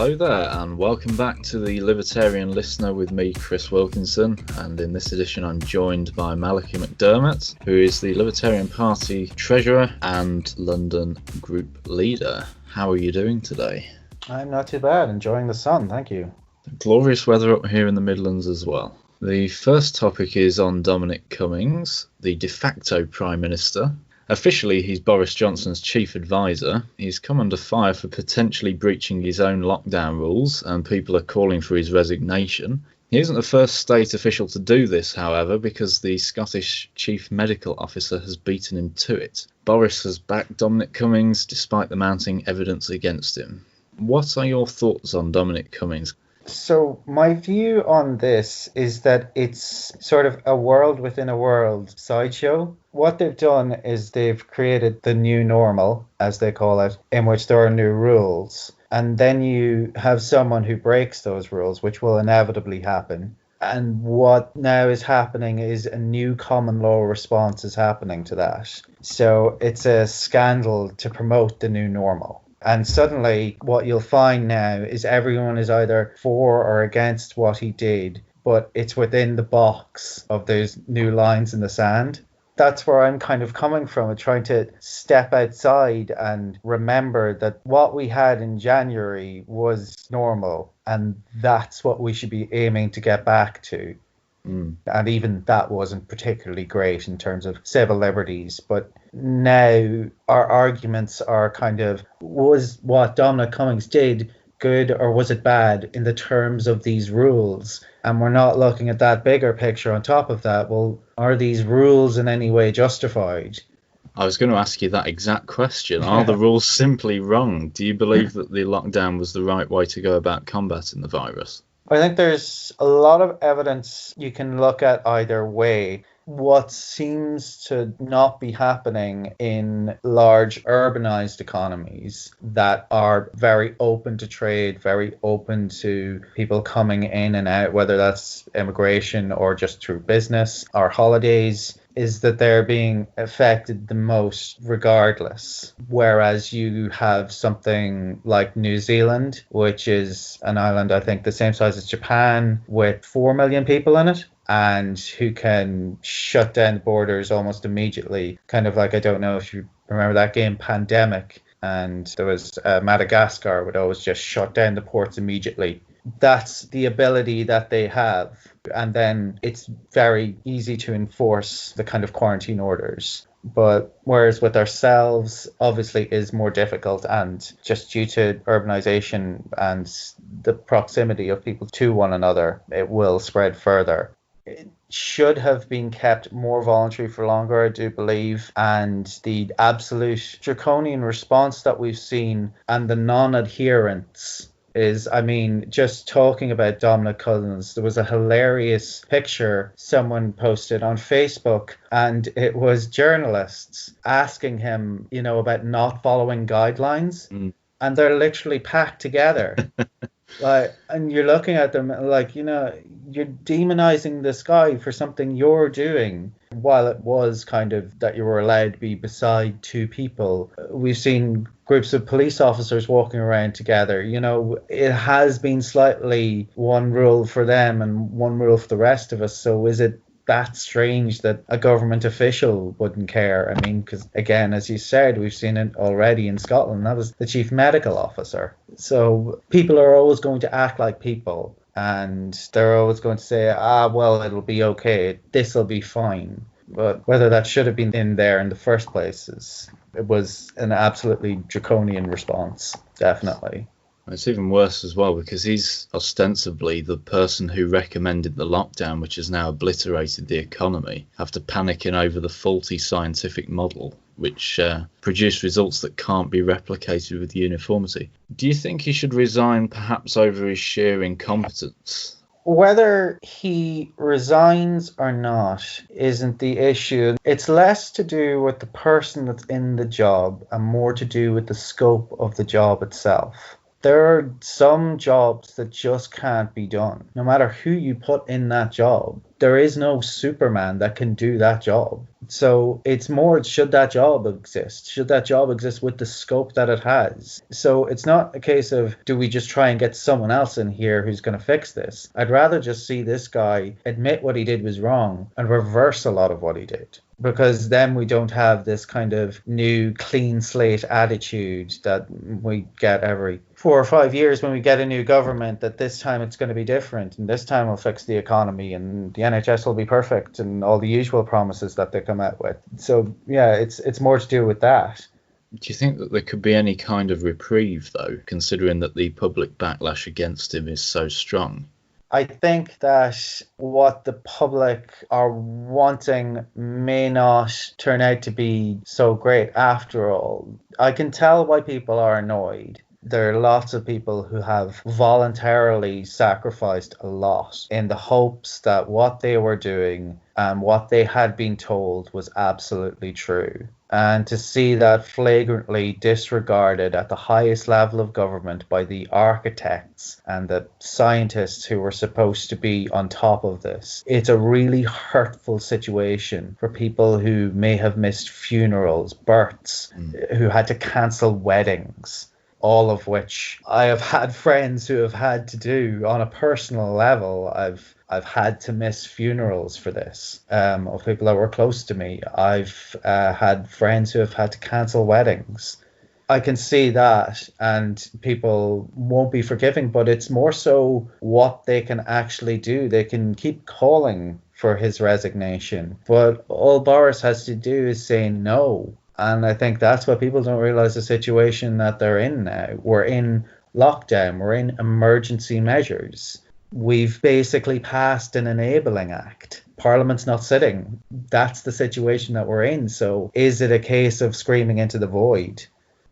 Hello there, and welcome back to the Libertarian Listener with me, Chris Wilkinson. And in this edition, I'm joined by MALACHY McDERMOTT, who is the Libertarian Party Treasurer and London Group Leader. How are you doing today? I'm not too bad, enjoying the sun, thank you. Glorious weather up here in the Midlands as well. The first topic is on Dominic Cummings, the de facto Prime Minister. Officially, he's Boris Johnson's chief advisor. He's come under fire for potentially breaching his own lockdown rules, and people are calling for his resignation. He isn't the first state official to do this, however, because the Scottish chief medical officer has beaten him to it. Boris has backed Dominic Cummings despite the mounting evidence against him. What are your thoughts on Dominic Cummings? So my view on this is that it's sort of a world within a world sideshow. What they've done is they've created the new normal, as they call it, in which there are new rules. And then you have someone who breaks those rules, which will inevitably happen. And what now is happening is a new common law response is happening to that. So it's a scandal to promote the new normal. And suddenly what you'll find now is everyone is either for or against what he did, but it's within the box of those new lines in the sand. That's where I'm kind of coming from, trying to step outside and remember that what we had in January was normal, and that's what we should be aiming to get back to. And even that wasn't particularly great in terms of civil liberties. But now our arguments are kind of, was what Dominic Cummings did good or was it bad in the terms of these rules? And we're not looking at that bigger picture on top of that. Well, are these rules in any way justified? I was going to ask you that exact question. Are the rules simply wrong? Do you believe that the lockdown was the right way to go about combating the virus? I think there's a lot of evidence you can look at either way. What seems to not be happening in large urbanized economies that are very open to trade, very open to people coming in and out, whether that's immigration or just through business or holidays, is that they're being affected the most regardless. Whereas you have something like New Zealand, which is an island, I think, the same size as Japan, with 4 million people in it, and who can shut down the borders almost immediately. Kind of like, I don't know if you remember that game Pandemic, and there was Madagascar would always just shut down the ports immediately. That's the ability that they have. And then it's very easy to enforce the kind of quarantine orders. But whereas with ourselves, obviously is more difficult, and just due to urbanization and the proximity of people to one another, it will spread further. It should have been kept more voluntary for longer, I do believe, and the absolute draconian response that we've seen and the non-adherence is, I mean, just talking about Dominic Cummings, there was a hilarious picture someone posted on Facebook, and it was journalists asking him, about not following guidelines, and they're literally packed together. And you're looking at them like, you're demonizing this guy for something you're doing, while it was kind of that you were allowed to be beside two people. We've seen groups of police officers walking around together. It has been slightly one rule for them and one rule for the rest of us. So is it that strange that a government official wouldn't care? I mean, because again, as you said, we've seen it already in Scotland. That was the chief medical officer. So people are always going to act like people, and they're always going to say, well, it'll be okay, this will be fine. But whether that should have been in there in the first place, it was an absolutely draconian response, definitely. It's even worse as well, because he's ostensibly the person who recommended the lockdown, which has now obliterated the economy, after panicking over the faulty scientific model, which produced results that can't be replicated with uniformity. Do you think he should resign perhaps over his sheer incompetence? Whether he resigns or not isn't the issue. It's less to do with the person that's in the job and more to do with the scope of the job itself. There are some jobs that just can't be done, no matter who you put in that job. There is no Superman that can do that job. So it's more, should that job exist? Should that job exist with the scope that it has? So it's not a case of, do we just try and get someone else in here who's going to fix this? I'd rather just see this guy admit what he did was wrong and reverse a lot of what he did. Because then we don't have this kind of new clean slate attitude that we get every 4 or 5 years when we get a new government, that this time it's going to be different and this time we'll fix the economy and the NHS will be perfect and all the usual promises that they come out with. So yeah, it's more to do with that. Do you think that there could be any kind of reprieve, though, considering that the public backlash against him is so strong? I think that what the public are wanting may not turn out to be so great after all. I can tell why people are annoyed. There are lots of people who have voluntarily sacrificed a lot in the hopes that what they were doing and what they had been told was absolutely true. And to see that flagrantly disregarded at the highest level of government by the architects and the scientists who were supposed to be on top of this, it's a really hurtful situation for people who may have missed funerals, births, who had to cancel weddings. All of which I have had friends who have had to do on a personal level. I've had to miss funerals for this, of people that were close to me. I've had friends who have had to cancel weddings. I can see that, and people won't be forgiving, but it's more so what they can actually do. They can keep calling for his resignation, but all Boris has to do is say no. And I think that's what people don't realize, the situation that they're in now. We're in lockdown. We're in emergency measures. We've basically passed an enabling act. Parliament's not sitting. That's the situation that we're in. So is it a case of screaming into the void?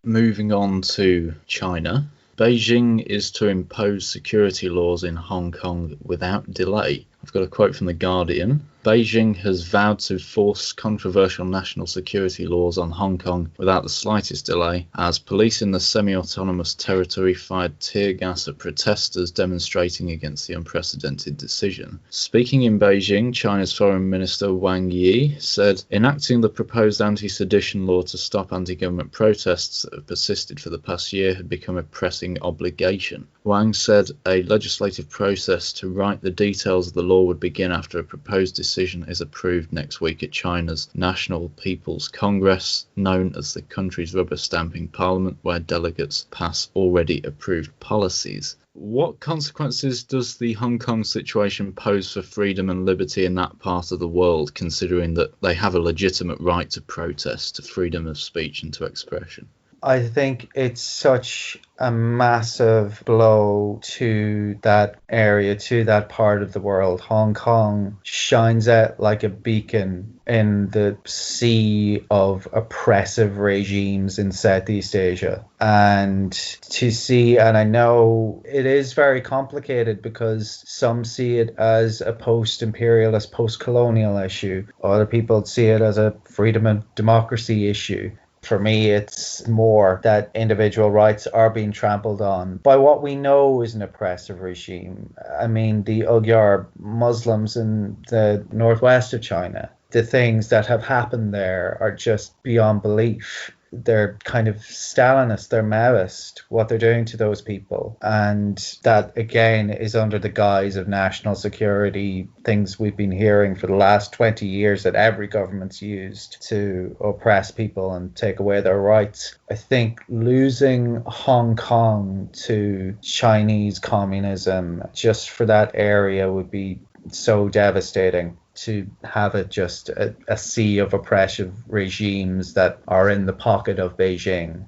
Moving on to China. Beijing is to impose security laws in Hong Kong without delay. I've got a quote from The Guardian. Beijing has vowed to force controversial national security laws on Hong Kong without the slightest delay, as police in the semi-autonomous territory fired tear gas at protesters demonstrating against the unprecedented decision. Speaking in Beijing, China's Foreign Minister Wang Yi said enacting the proposed anti-sedition law to stop anti-government protests that have persisted for the past year had become a pressing obligation. Wang said a legislative process to write the details of the law would begin after a proposed decision is approved next week at China's National People's Congress, known as the country's rubber stamping parliament, where delegates pass already approved policies. What consequences does the Hong Kong situation pose for freedom and liberty in that part of the world, considering that they have a legitimate right to protest, to freedom of speech and to expression? I think it's such a massive blow to that area, to that part of the world. Hong Kong shines out like a beacon in the sea of oppressive regimes in Southeast Asia. And to see, and I know it is very complicated because some see it as a post-imperialist, post-colonial issue. Other people see it as a freedom and democracy issue. For me, it's more that individual rights are being trampled on by what we know is an oppressive regime. I mean, the Uyghur Muslims in the northwest of China, the things that have happened there are just beyond belief. They're kind of Stalinist, they're Maoist, what they're doing to those people. And that, again, is under the guise of national security, things we've been hearing for the last 20 years that every government's used to oppress people and take away their rights. I think losing Hong Kong to Chinese communism just for that area would be so devastating. To have it just a sea of oppressive regimes that are in the pocket of Beijing.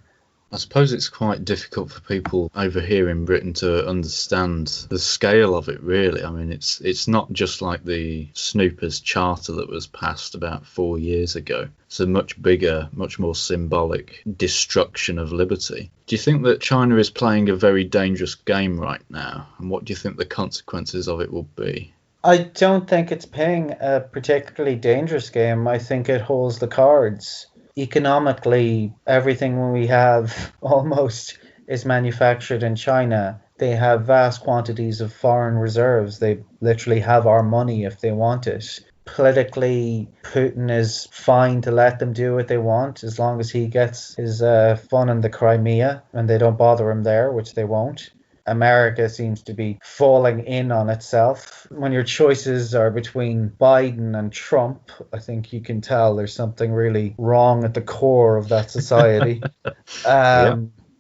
I suppose it's quite difficult for people over here in Britain to understand the scale of it, really. I mean, it's not just like the Snoopers Charter that was passed about 4 years ago. It's a much bigger, much more symbolic destruction of liberty. Do you think that China is playing a very dangerous game right now? And what do you think the consequences of it will be? I don't think it's playing a particularly dangerous game. I think it holds the cards. Economically, everything we have almost is manufactured in China. They have vast quantities of foreign reserves. They literally have our money if they want it. politically, Putin is fine to let them do what they want as long as he gets his fun in the Crimea and they don't bother him there, which they won't. America seems to be falling in on itself. When your choices are between Biden and Trump, I think you can tell there's something really wrong at the core of that society. Yeah.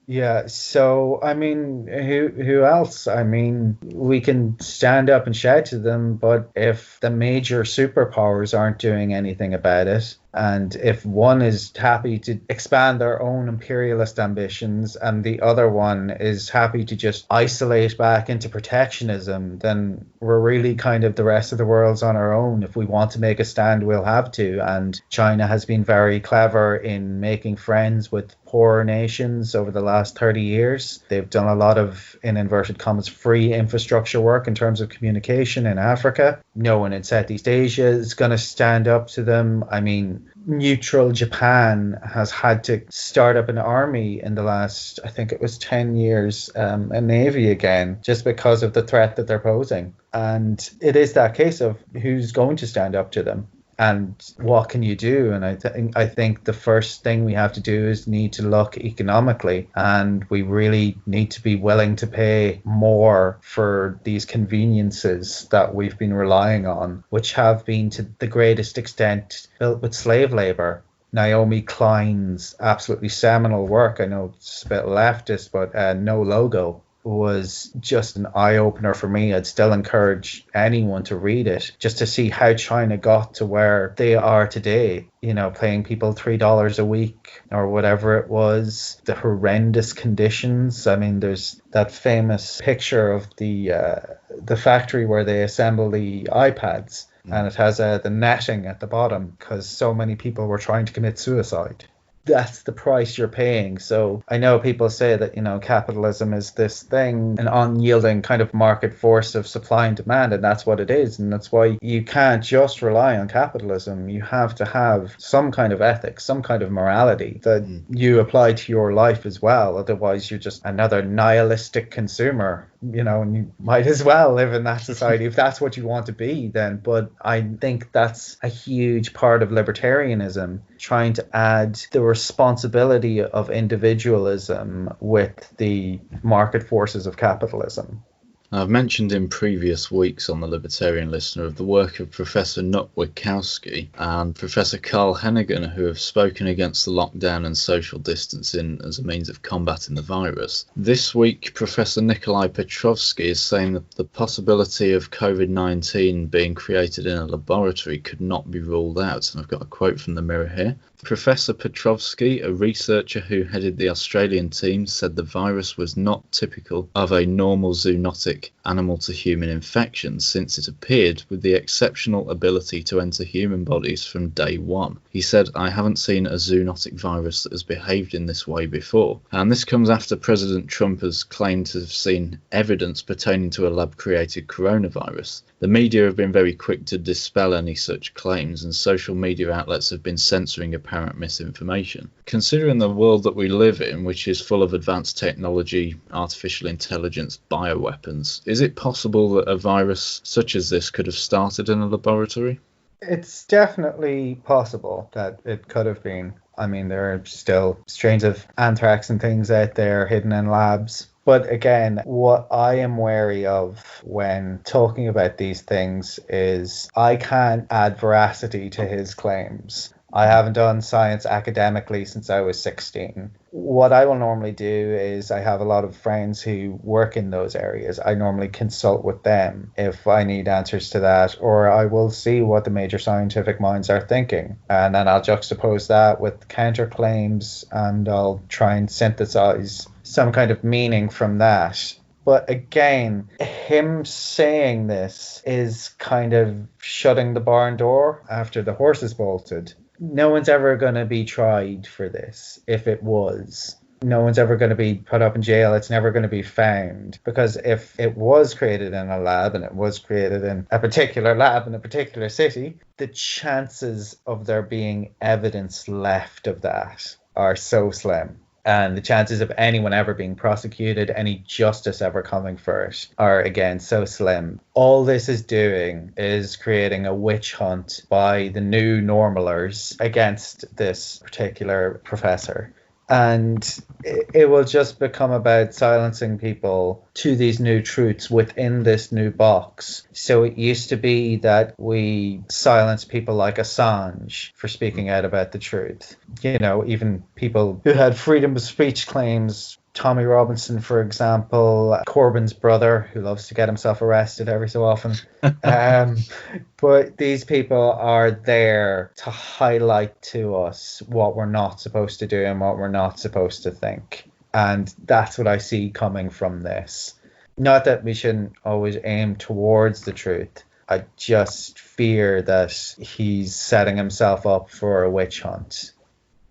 Yeah, so I mean, who else? I mean, we can stand up and shout to them, but if the major superpowers aren't doing anything about it, and if one is happy to expand their own imperialist ambitions and the other one is happy to just isolate back into protectionism, then we're really kind of the rest of the world's on our own. If we want to make a stand, we'll have to. And China has been very clever in making friends with poorer nations over the last 30 years. They've done a lot of, in inverted commas, free infrastructure work in terms of communication in Africa. No one in Southeast Asia is going to stand up to them. I mean, neutral Japan has had to start up an army in the last, I think it was 10 years, a navy again, just because of the threat that they're posing. And it is that case of who's going to stand up to them. And what can you do? And I think the first thing we have to do is need to look economically, and we really need to be willing to pay more for these conveniences that we've been relying on, which have been to the greatest extent built with slave labor. Naomi Klein's absolutely seminal work, I know it's a bit leftist, but No Logo, was just an eye-opener for me. I'd still encourage anyone to read it just to see how China got to where they are today, you know, paying people $3 a week or whatever it was, the horrendous conditions. I mean, there's that famous picture of the factory where they assemble the iPads, and it has the netting at the bottom because so many people were trying to commit suicide. That's the price you're paying. So I know people say that, you know, capitalism is this thing, an unyielding kind of market force of supply and demand, and that's what it is. And that's why you can't just rely on capitalism. You have to have some kind of ethics, some kind of morality that you apply to your life as well. Otherwise, you're just another nihilistic consumer, you know, and you might as well live in that society if that's what you want to be then. But I think that's a huge part of libertarianism, trying to add the responsibility of individualism with the market forces of capitalism. I've mentioned in previous weeks on the Libertarian Listener of the work of Professor Witkowski and Professor Carl Hennigan, who have spoken against the lockdown and social distancing as a means of combating the virus. This week, Professor Nikolai Petrovsky is saying that the possibility of COVID-19 being created in a laboratory could not be ruled out. And I've got a quote from the Mirror here. Professor Petrovsky, a researcher who headed the Australian team, said the virus was not typical of a normal zoonotic animal-to-human infection, since it appeared with the exceptional ability to enter human bodies from day one. He said, "I haven't seen a zoonotic virus that has behaved in this way before." And this comes after President Trump has claimed to have seen evidence pertaining to a lab-created coronavirus. The media have been very quick to dispel any such claims, and social media outlets have been censoring apparent misinformation. Considering the world that we live in, which is full of advanced technology, artificial intelligence, bioweapons, is it possible that a virus such as this could have started in a laboratory? It's definitely possible that it could have been. I mean, there are still strains of anthrax and things out there hidden in labs. But again, what I am wary of when talking about these things is I can't add veracity to his claims. I haven't done science academically since I was 16. What I will normally do is I have a lot of friends who work in those areas. I normally consult with them if I need answers to that, or I will see what the major scientific minds are thinking. And then I'll juxtapose that with counterclaims and I'll try and synthesize some kind of meaning from that. But again, him saying this is kind of shutting the barn door after the horse is bolted. No one's ever going to be tried for this. If it was, no one's ever going to be put up in jail. It's never going to be found, because if it was created in a lab and it was created in a particular lab in a particular city, the chances of there being evidence left of that are so slim. And the chances of anyone ever being prosecuted, any justice ever coming for it, are again so slim. All this is doing is creating a witch hunt by the new normalers against this particular professor. And it will just become about silencing people to these new truths within this new box. So it used to be that we silenced people like Assange for speaking out about the truth. You know, even people who had freedom of speech claims, Tommy Robinson, for example, Corbyn's brother, who loves to get himself arrested every so often. But these people are there to highlight to us what we're not supposed to do and what we're not supposed to think. And that's what I see coming from this. Not that we shouldn't always aim towards the truth. I just fear that he's setting himself up for a witch hunt.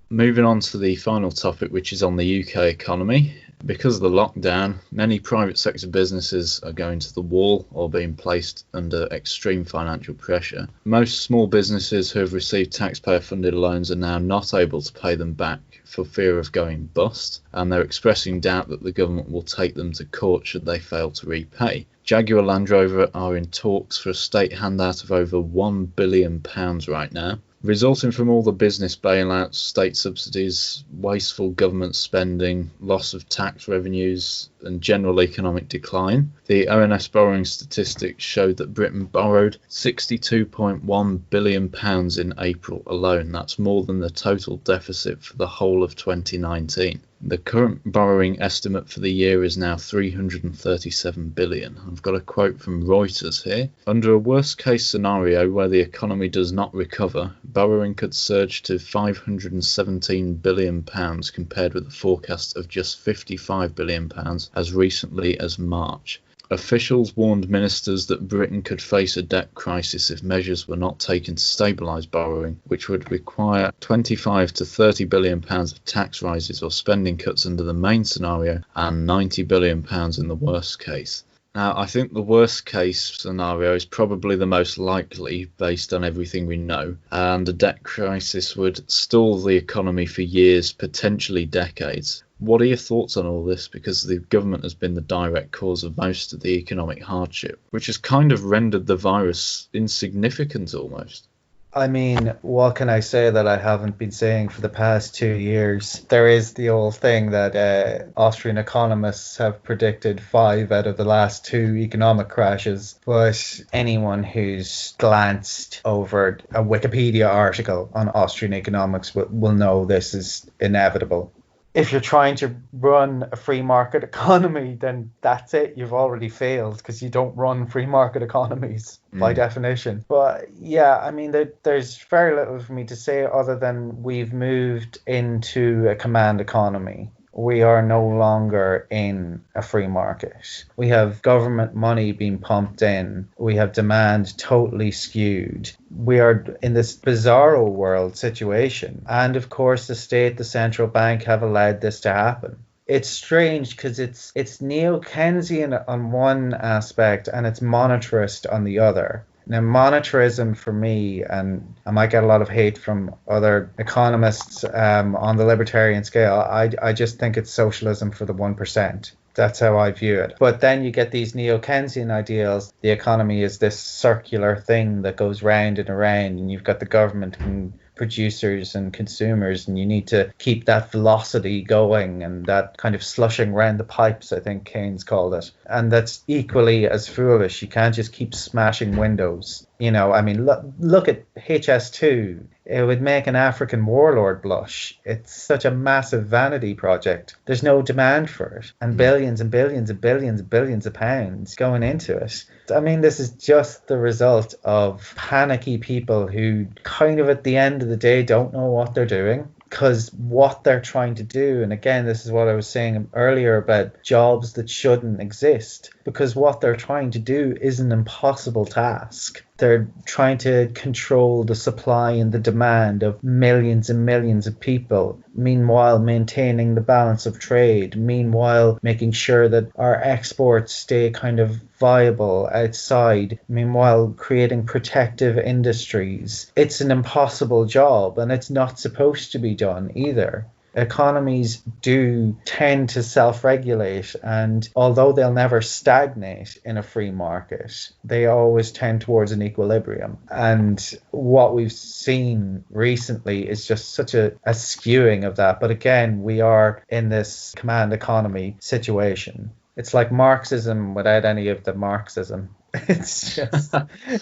Moving on to the final topic, which is on the UK economy. Because of the lockdown, many private sector businesses are going to the wall or being placed under extreme financial pressure. Most small businesses who have received taxpayer-funded loans are now not able to pay them back for fear of going bust, and they're expressing doubt that the government will take them to court should they fail to repay. Jaguar Land Rover are in talks for a state handout of over £1 billion right now. Resulting from all the business bailouts, state subsidies, wasteful government spending, loss of tax revenues and general economic decline, the ONS borrowing statistics showed that Britain borrowed £62.1 billion in April alone. That's more than the total deficit for the whole of 2019. The current borrowing estimate for the year is now £337 billion. I've got a quote from Reuters here. Under a worst-case scenario where the economy does not recover, borrowing could surge to £517 billion compared with a forecast of just £55 billion as recently as March. Officials warned ministers that Britain could face a debt crisis if measures were not taken to stabilise borrowing, which would require £25 to £30 billion of tax rises or spending cuts under the main scenario and £90 billion in the worst case. Now, I think the worst case scenario is probably the most likely based on everything we know, and a debt crisis would stall the economy for years, potentially decades. What are your thoughts on all this? Because the government has been the direct cause of most of the economic hardship, which has kind of rendered the virus insignificant almost. I mean, what can I say that I haven't been saying for the past 2 years? There is the old thing that Austrian economists have predicted 5 out of the last 2 economic crashes. But anyone who's glanced over a Wikipedia article on Austrian economics will know this is inevitable. If you're trying to run a free market economy, then that's it. You've already failed because you don't run free market economies by definition. But yeah, I mean, there's very little for me to say other than we've moved into a command economy. We are no longer in a free market. We have government money being pumped in. We have demand totally skewed. We are in this bizarro world situation. And of course, the state, the central bank have allowed this to happen. It's strange because it's neo-Keynesian on one aspect and it's monetarist on the other. Now, monetarism for me, and I might get a lot of hate from other economists on the libertarian scale, I just think it's socialism for the 1%. That's how I view it. But then you get these neo-Keynesian ideals. The economy is this circular thing that goes round and around, and you've got the government and producers and consumers, and you need to keep that velocity going and that kind of slushing around the pipes, I think Keynes called it. And that's equally as foolish. You can't just keep smashing windows. You know, I mean, look at HS2. It would make an African warlord blush. It's such a massive vanity project. There's no demand for it. And billions and billions and billions and billions of pounds going into it. I mean, this is just the result of panicky people who kind of at the end of the day don't know what they're doing. Because what they're trying to do, and again, this is what I was saying earlier about jobs that shouldn't exist, because what they're trying to do is an impossible task. They're trying to control the supply and the demand of millions and millions of people, meanwhile maintaining the balance of trade, meanwhile making sure that our exports stay kind of viable outside, meanwhile creating protective industries. It's an impossible job, and it's not supposed to be done either. Economies do tend to self-regulate, and although they'll never stagnate in a free market, they always tend towards an equilibrium. And what we've seen recently is just such a skewing of that. But again, we are in this command economy situation. It's like Marxism without any of the Marxism. It's just,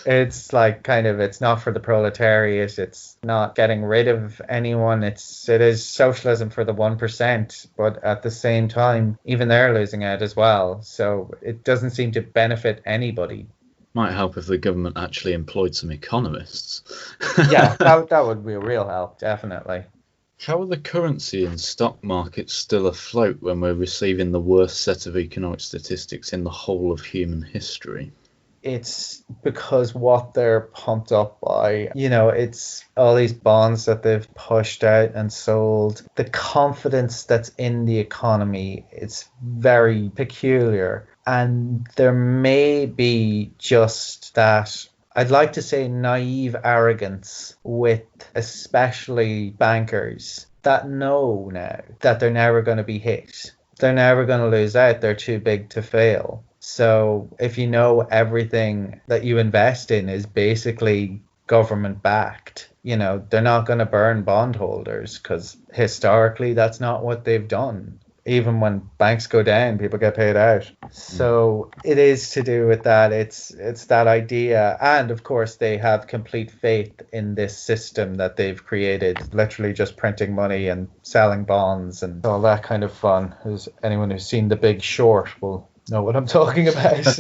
it's like kind of, it's not for the proletariat. It's not getting rid of anyone. It is socialism for the 1%, but at the same time, even they're losing out as well. So it doesn't seem to benefit anybody. Might help if the government actually employed some economists. Yeah, that would be a real help, definitely. How are the currency and stock markets still afloat when we're receiving the worst set of economic statistics in the whole of human history? It's because what they're pumped up by, it's all these bonds that they've pushed out and sold. The confidence that's in the economy, it's very peculiar. And there may be just that, I'd like to say, naive arrogance with especially bankers that know now that they're never going to be hit. They're never going to lose out. They're too big to fail. So if you know everything that you invest in is basically government backed, they're not going to burn bondholders, because historically that's not what they've done. Even when banks go down, people get paid out. So it is to do with that. It's that idea. And of course, they have complete faith in this system that they've created, literally just printing money and selling bonds and all that kind of fun. Anyone who's seen The Big Short will know what I'm talking about.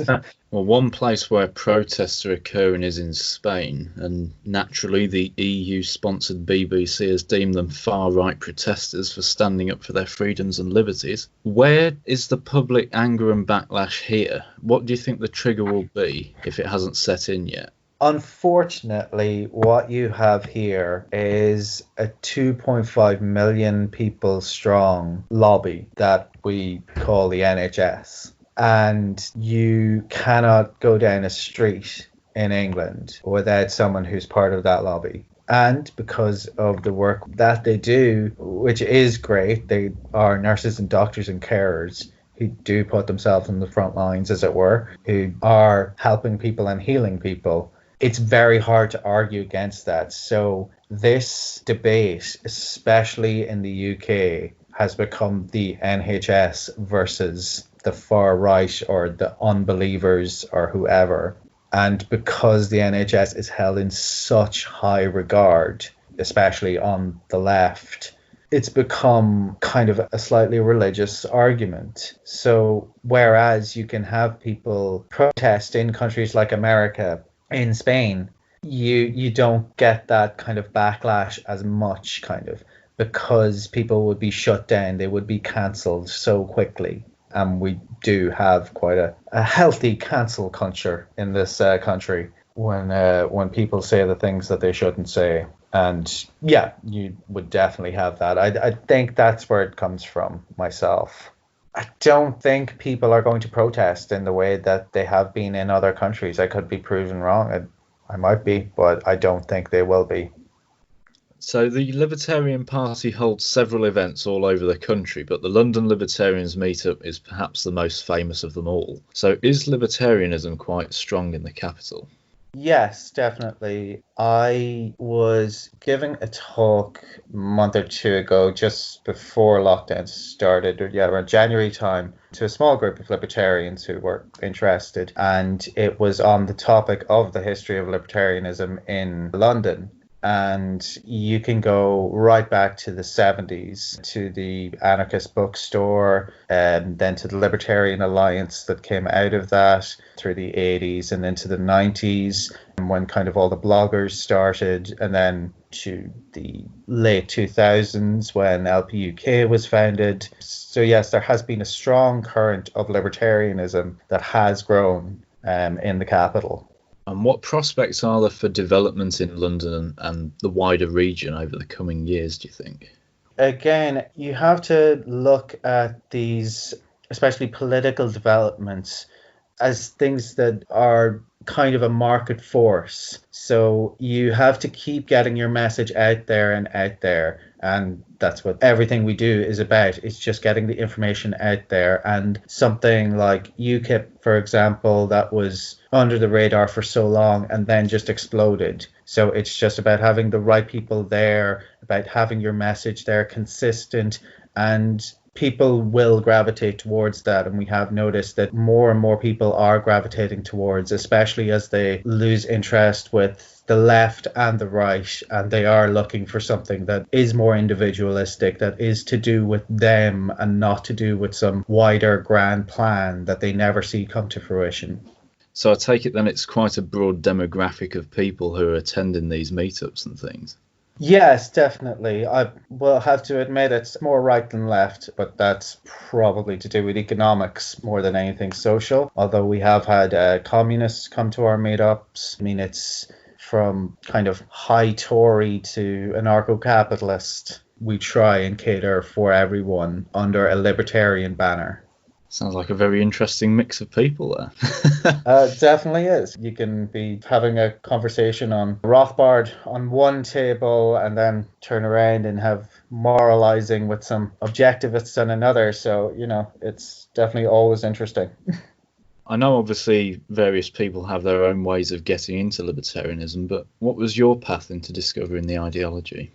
Well, one place where protests are occurring is in Spain, and naturally the EU-sponsored BBC has deemed them far-right protesters for standing up for their freedoms and liberties. Where is the public anger and backlash here? What do you think the trigger will be if it hasn't set in yet? Unfortunately, what you have here is a 2.5 million people strong lobby that we call the NHS. And you cannot go down a street in England without someone who's part of that lobby. And because of the work that they do, which is great, they are nurses and doctors and carers who do put themselves on the front lines, as it were, who are helping people and healing people. It's very hard to argue against that. So this debate, especially in the UK, has become the NHS versus the far right or the unbelievers or whoever. And because the NHS is held in such high regard, especially on the left, it's become kind of a slightly religious argument. So whereas you can have people protest in countries like America, in Spain, you don't get that kind of backlash as much, kind of, because people would be shut down, they would be cancelled so quickly. And we do have quite a healthy cancel culture in this country when people say the things that they shouldn't say. And yeah, you would definitely have that. I think that's where it comes from myself. I don't think people are going to protest in the way that they have been in other countries. I could be proven wrong. I might be, but I don't think they will be. So the Libertarian Party holds several events all over the country, but the London Libertarians meetup is perhaps the most famous of them all. So is libertarianism quite strong in the capital? Yes, definitely. I was giving a talk a month or two ago, just before lockdown started, around January time, to a small group of libertarians who were interested, and it was on the topic of the history of libertarianism in London. And you can go right back to the 70s, to the anarchist bookstore, and then to the Libertarian Alliance that came out of that through the 80s and into the 90s, when kind of all the bloggers started, and then to the late 2000s when LPUK was founded. So yes, there has been a strong current of libertarianism that has grown in the capital. And what prospects are there for development in London and the wider region over the coming years, do you think? Again, you have to look at these, especially political developments, as things that are kind of a market force. So you have to keep getting your message out there and out there. And that's what everything we do is about. It's just getting the information out there. And something like UKIP, for example, that was under the radar for so long and then just exploded. So it's just about having the right people there, about having your message there consistent, and people will gravitate towards that. And we have noticed that more and more people are gravitating towards, especially as they lose interest with the left and the right, and they are looking for something that is more individualistic, that is to do with them and not to do with some wider grand plan that they never see come to fruition. So I take it then it's quite a broad demographic of people who are attending these meetups and things. Yes, definitely. I will have to admit it's more right than left, but that's probably to do with economics more than anything social. Although we have had communists come to our meetups. I mean, it's from kind of high Tory to anarcho-capitalist. We try and cater for everyone under a libertarian banner. Sounds like a very interesting mix of people there. Definitely is. You can be having a conversation on Rothbard on one table and then turn around and have moralizing with some objectivists on another. So, it's definitely always interesting. I know obviously various people have their own ways of getting into libertarianism, but what was your path into discovering the ideology?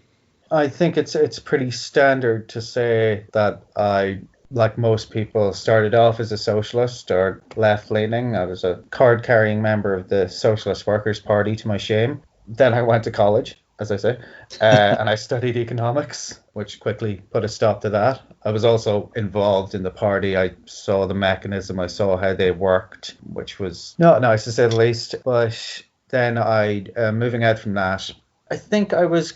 I think it's pretty standard to say that I, like most people, started off as a socialist or left-leaning. I was a card-carrying member of the Socialist Workers' Party, to my shame. Then I went to college, as I say, and I studied economics, which quickly put a stop to that. I was also involved in the party. I saw the mechanism. I saw how they worked, which was not nice to say the least. But then moving out from that, I think I was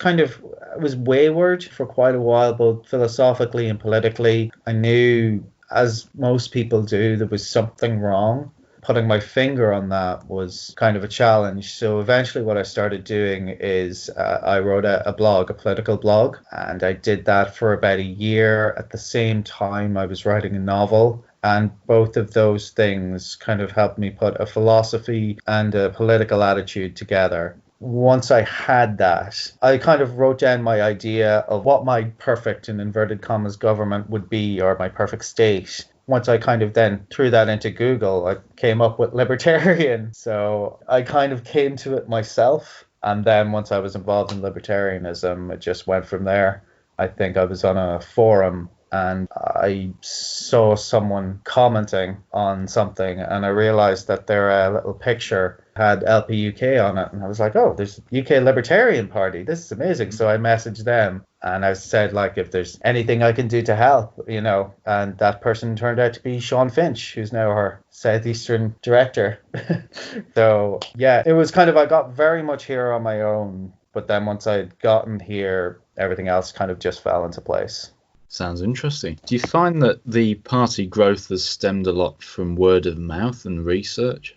wayward for quite a while, both philosophically and politically. I knew, as most people do, there was something wrong. Putting my finger on that was kind of a challenge. So eventually what I started doing is I wrote a blog, a political blog, and I did that for about a year. At the same time, I was writing a novel. And both of those things kind of helped me put a philosophy and a political attitude together. Once I had that, I kind of wrote down my idea of what my perfect, in inverted commas, government would be, or my perfect state. Once I kind of then threw that into Google, I came up with libertarian. So I kind of came to it myself. And then once I was involved in libertarianism, it just went from there. I think I was on a forum and I saw someone commenting on something, and I realized that their little picture had LPUK on it, and I was like, oh, there's UK Libertarian Party, this is amazing. So I messaged them and I said, like, if there's anything I can do to help, and that person turned out to be Sean Finch, who's now our Southeastern director. So yeah, it was kind of, I got very much here on my own, but then once I'd gotten here, everything else kind of just fell into place. Sounds interesting. Do you find that the party growth has stemmed a lot from word of mouth and research?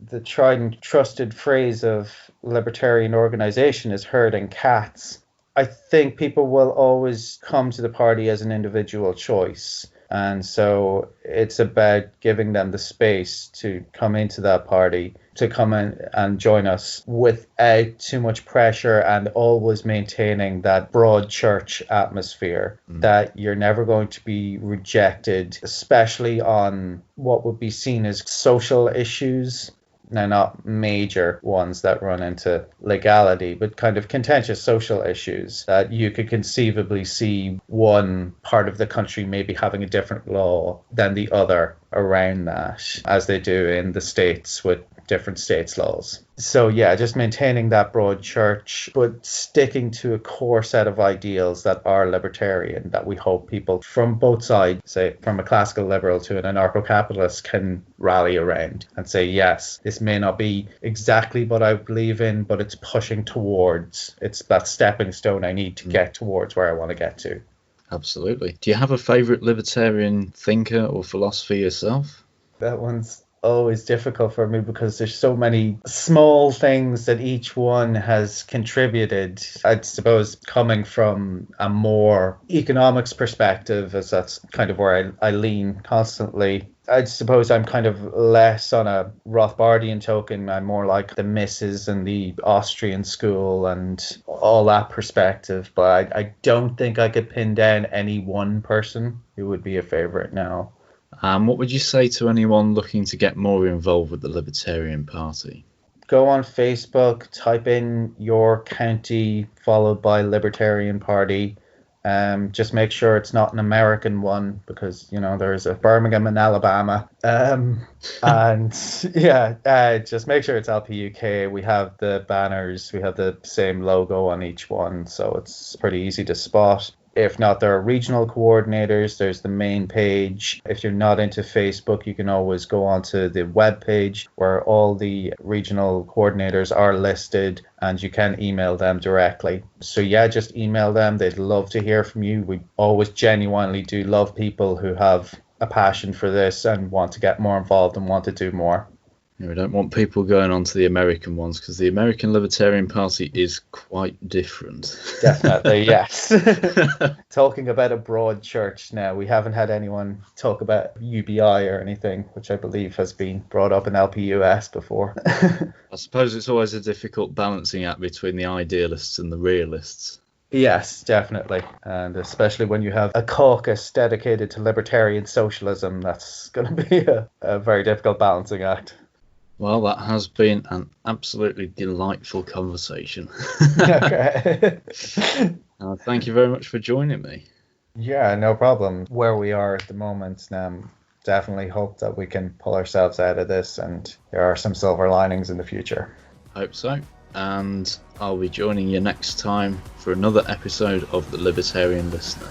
The tried and trusted phrase of libertarian organization is herding cats. I think people will always come to the party as an individual choice. And so it's about giving them the space to come into that party, to come in and join us without too much pressure, and always maintaining that broad church atmosphere, that you're never going to be rejected, especially on what would be seen as social issues. Now, not major ones that run into legality, but kind of contentious social issues that you could conceivably see one part of the country maybe having a different law than the other around that, as they do in the States with different states' laws. So yeah, just maintaining that broad church, but sticking to a core set of ideals that are libertarian, that we hope people from both sides, say from a classical liberal to an anarcho-capitalist, can rally around and say, yes, this may not be exactly what I believe in, but it's pushing towards, it's that stepping stone I need to get towards where I want to get to. Absolutely. Do you have a favourite libertarian thinker or philosophy yourself? That one's always difficult for me because there's so many small things that each one has contributed. I suppose coming from a more economics perspective, as that's kind of where I lean constantly, I suppose I'm kind of less on a Rothbardian token. I'm more like the Misses and the Austrian school and all that perspective. But I don't think I could pin down any one person who would be a favorite now. What would you say to anyone looking to get more involved with the Libertarian Party? Go on Facebook, type in your county followed by Libertarian Party. Just make sure it's not an American one because, there's a Birmingham in Alabama. And yeah, just make sure it's LPUK. We have the banners, we have the same logo on each one, so it's pretty easy to spot. If not, there are regional coordinators. There's the main page. If you're not into Facebook, you can always go onto the web page where all the regional coordinators are listed and you can email them directly. So yeah, just email them. They'd love to hear from you. We always genuinely do love people who have a passion for this and want to get more involved and want to do more. We don't want people going on to the American ones because the American Libertarian Party is quite different. Definitely, yes. Talking about a broad church now, we haven't had anyone talk about UBI or anything, which I believe has been brought up in LPUS before. I suppose it's always a difficult balancing act between the idealists and the realists. Yes, definitely. And especially when you have a caucus dedicated to libertarian socialism, that's going to be a very difficult balancing act. Well, that has been an absolutely delightful conversation. Okay. Thank you very much for joining me. Yeah, no problem. Where we are at the moment, definitely hope that we can pull ourselves out of this and there are some silver linings in the future. Hope so. And I'll be joining you next time for another episode of the Libertarian Listener.